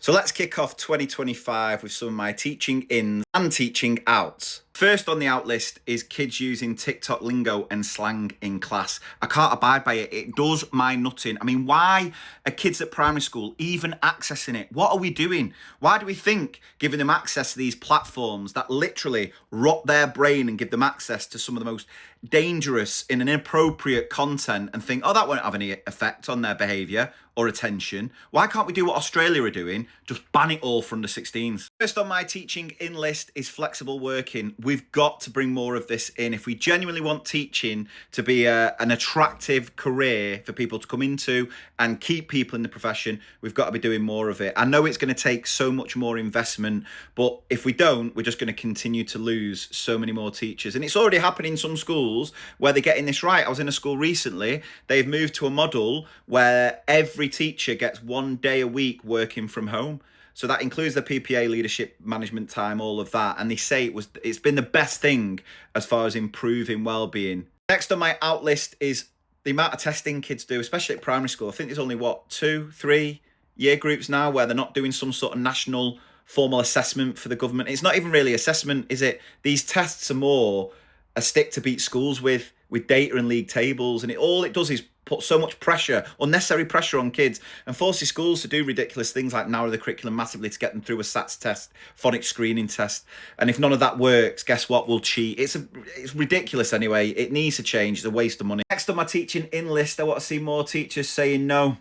So let's kick off 2025 with some of my teaching ins and teaching outs. First on the out list is kids using TikTok lingo and slang in class. I can't abide by it. It does my nutting. I mean, why are kids at primary school even accessing it? What are we doing? Why do we think giving them access to these platforms that literally rot their brain and give them access to some of the most dangerous and inappropriate content and think, oh, that won't have any effect on their behaviour or attention? Why can't we do what Australia are doing? Just ban it all for under 16s. First on my teaching in list is flexible working. We've got to bring more of this in. If we genuinely want teaching to be an attractive career for people to come into and keep people in the profession, we've got to be doing more of it. I know it's going to take so much more investment, but if we don't, we're just going to continue to lose so many more teachers. And it's already happening in some schools where they're getting this right. I was in a school recently. They've moved to a model where every teacher gets 1 day a week working from home. So that includes the PPA, leadership, management time, all of that. And they say it's been the best thing as far as improving well-being. Next on my out list is the amount of testing kids do, especially at primary school. I think there's only, 2, 3 year groups now where they're not doing some sort of national formal assessment for the government. It's not even really assessment, is it? These tests are more a stick to beat schools with data and league tables. And all it does is put so much pressure, unnecessary pressure on kids, and forces schools to do ridiculous things like narrow the curriculum massively to get them through a SATs test, phonics screening test. And if none of that works, guess what? We'll cheat. It's ridiculous anyway. It needs to change. It's a waste of money. Next on my teaching in list, I want to see more teachers saying no.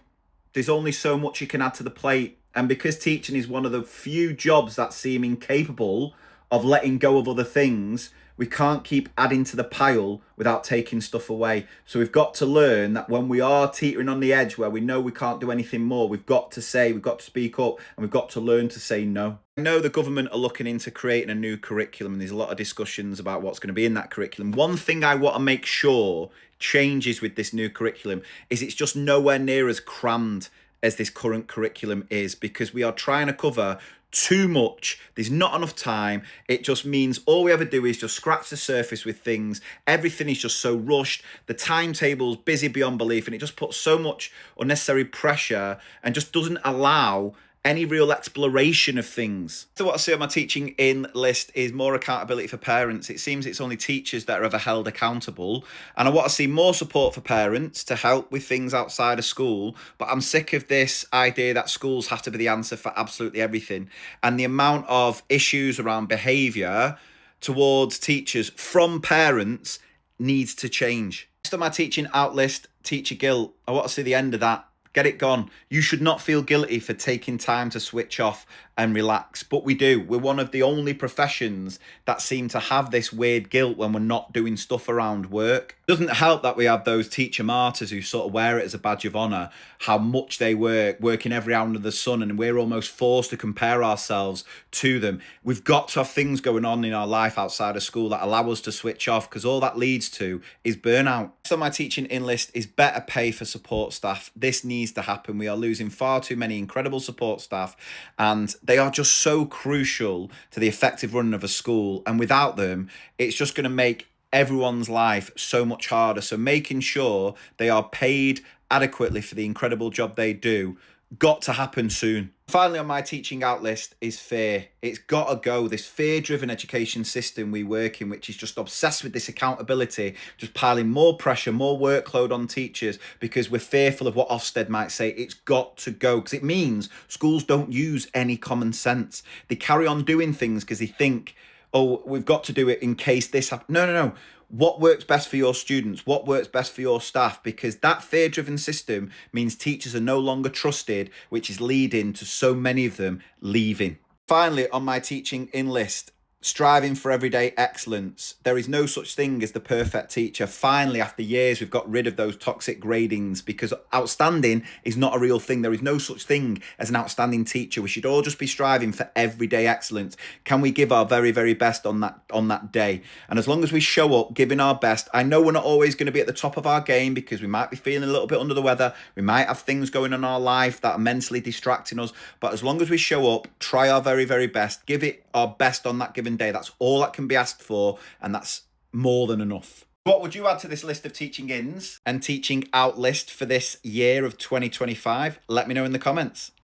There's only so much you can add to the plate. And because teaching is one of the few jobs that seem incapable of letting go of other things, we can't keep adding to the pile without taking stuff away. So we've got to learn that when we are teetering on the edge where we know we can't do anything more, we've got to speak up, and we've got to learn to say no. I know the government are looking into creating a new curriculum, and there's a lot of discussions about what's going to be in that curriculum. One thing I want to make sure changes with this new curriculum is it's just nowhere near as crammed as this current curriculum is, because we are trying to cover too much. There's not enough time. It just means all we ever do is just scratch the surface with things. Everything is just so rushed. The timetable's busy beyond belief, and it just puts so much unnecessary pressure and just doesn't allow any real exploration of things. So what I see on my teaching in list is more accountability for parents. It seems it's only teachers that are ever held accountable. And I want to see more support for parents to help with things outside of school. But I'm sick of this idea that schools have to be the answer for absolutely everything. And the amount of issues around behaviour towards teachers from parents needs to change. Next on my teaching out list, teacher guilt. I want to see the end of that. Get it gone. You should not feel guilty for taking time to switch off and relax, but we do. We're one of the only professions that seem to have this weird guilt when we're not doing stuff around work. It doesn't help that we have those teacher martyrs who sort of wear it as a badge of honour, how much they work, working every hour under the sun, and we're almost forced to compare ourselves to them. We've got to have things going on in our life outside of school that allow us to switch off, because all that leads to is burnout. So my teaching in list is better pay for support staff. This needs to happen. We are losing far too many incredible support staff, and they are just so crucial to the effective running of a school. And without them, it's just going to make everyone's life so much harder. So making sure they are paid adequately for the incredible job they do got to happen soon. Finally on my teaching out list is fear. It's got to go. This fear-driven education system we work in, which is just obsessed with this accountability, just piling more pressure, more workload on teachers because we're fearful of what Ofsted might say. It's got to go, because it means schools don't use any common sense. They carry on doing things because they think, oh, we've got to do it in case this happens. No. What works best for your students? What works best for your staff? Because that fear-driven system means teachers are no longer trusted, which is leading to so many of them leaving. Finally, on my teaching in list, striving for everyday excellence. There is no such thing as the perfect teacher. Finally, after years, we've got rid of those toxic gradings, because outstanding is not a real thing. There is no such thing as an outstanding teacher. We should all just be striving for everyday excellence. Can we give our very, very best on that day? And as long as we show up giving our best, I know we're not always going to be at the top of our game, because we might be feeling a little bit under the weather. We might have things going on in our life that are mentally distracting us. But as long as we show up, try our very, very best, give it our best on that given day, that's all that can be asked for, and that's more than enough. What would you add to this list of teaching ins and teaching out list for this year of 2025? Let me know in the comments.